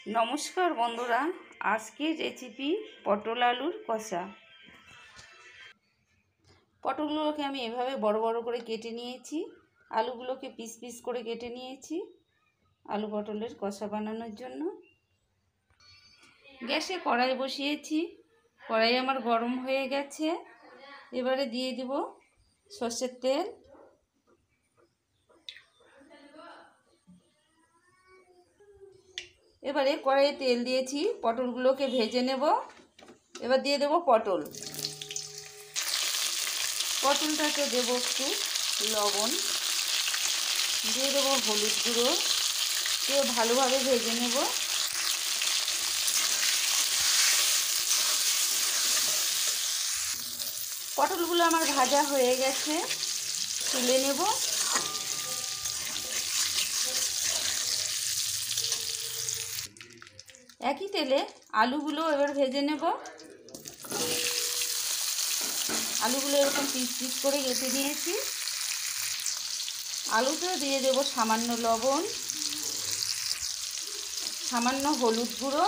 নমস্কার বন্ধুরা, আজকের রেসিপি পটল আলুর কষা। পটলগুলোকে আমি এভাবে বড় বড় করে কেটে নিয়েছি, আলুগুলোকে পিস পিস করে কেটে নিয়েছি আলু পটলের কষা বানানোর জন্য। গ্যাসে কড়াই বসিয়েছি, কড়াই আমার গরম হয়ে গেছে। এবারে দিয়ে দিব সর্ষের তেল। এবারে কড়াইয়ে তেল দিয়েছি, পটলগুলোকে ভেজে নেব। এবার দিয়ে দেব পটলটাকে দেব একটু লবণ, দিয়ে দেবো হলুদ গুঁড়ো, দিয়ে ভালোভাবে ভেজে নেব। পটলগুলো আমার ভাজা হয়ে গেছে, তুলে নেব। একই তেলে আলুগুলো এবার ভেজে নেব। আলুগুলো এরকম পিস পিস করে কেটে নিয়েছি। আলুতে দিয়ে দেব সামান্য লবণ, সামান্য হলুদ গুঁড়ো।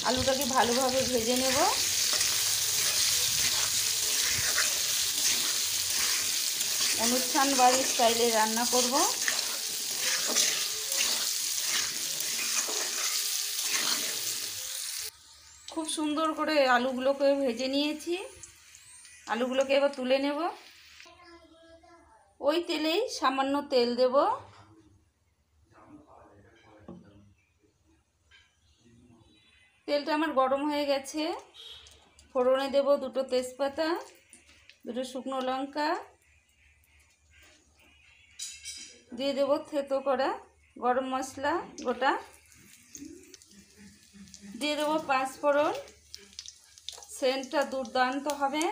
আলুটাকে ভালোভাবে ভেজে নেব। অনুষ্ঠান বাড়ির স্টাইলে রান্না করব। খুব সুন্দর করে আলুগুলোকে ভেজে নিয়েছি। আলুগুলোকে এবার তুলে নেব। ওই তেলেই সামান্য তেল দেব। তেলটা আমার গরম হয়ে গেছে। ফোড়নে দেব দুটো তেজপাতা, দুটো শুকনো লঙ্কা, দিয়ে দেব থেতো করা গরম মশলা গোটা, দিয়ে দেবো পাঁচফোড়ন। সেন্টটা দুর্দান্ত হবে,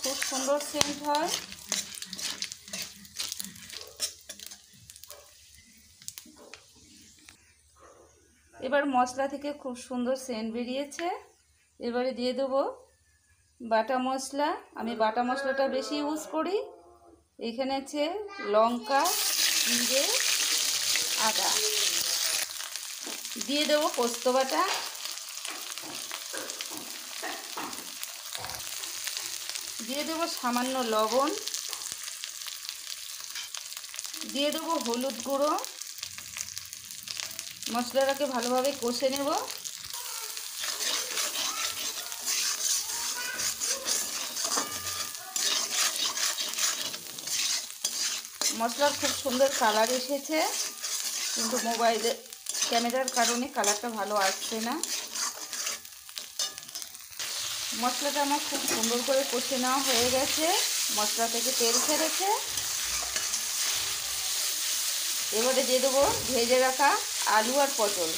খুব সুন্দর সেন্ট হয়। এবার মশলা থেকে খুব সুন্দর সেন্ট বেরিয়েছে। এবারে দিয়ে দেবো বাটা মশলা। আমি বাটা মশলাটা বেশি ইউজ করি। এখানে আছে লঙ্কা, জিরে, আদা। দিয়ে দেবো পোস্ত বাটা, দিয়ে দেবো সামান্য লবণ, দিয়ে দেবো হলুদ গুঁড়ো। মশলাটাকে ভালোভাবে কষে নেব। মশলার খুব সুন্দর কালার এসেছে, কিন্তু মোবাইলের ক্যামেরার কারণে কালারটা ভালো আসছে না। মশলাটা আমার খুব সুন্দর করে কষে নেওয়া হয়ে গেছে, মশলা থেকে তেল ছেড়েছে। এবারে দিয়ে দেবো ভেজে রাখা আলু আর পটল।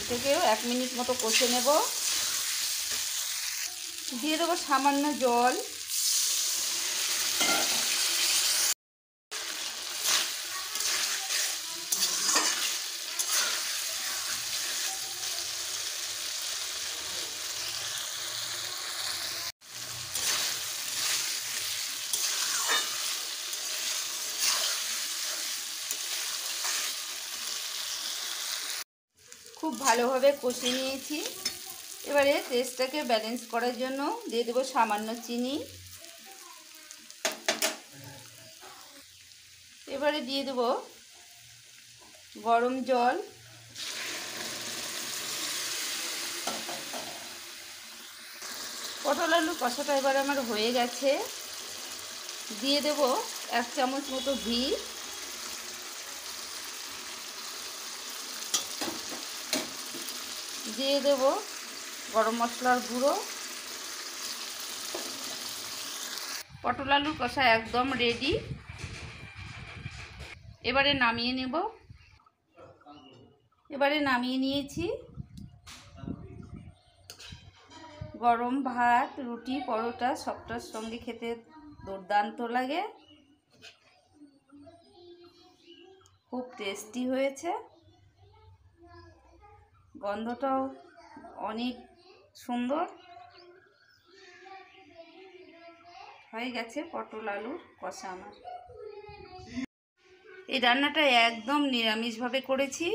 এটাকেও 1 মিনিট মতো কষে নেব। দিয়ে দেবো সামান্য জল। খুব ভালোভাবে কষে নিয়েছি। এবারে টেস্টটাকে ব্যালেন্স করার জন্য দিয়ে দেবো সামান্য চিনি। এবারে দিয়ে দেবো গরম জল। পটল আলু কষাটা এবার আমার হয়ে গেছে। দিয়ে দেব 1 চামচ মতো ঘি, দিয়ে দেব গরম মশলার গুঁড়ো। পটল আলুর কষা একদম রেডি। এবারে নামিয়ে নেব। এবারে নামিয়ে নিয়েছি। গরম ভাত, রুটি, পরোটা সবটার সঙ্গে খেতে দুর্দান্ত লাগে। খুব টেস্টি হয়েছে, গন্ধটাও অনেক সুন্দর হয়ে গেছে পটল আলুর কষা আমার। এই রান্নাটা একদম নিরামিষভাবে করেছি।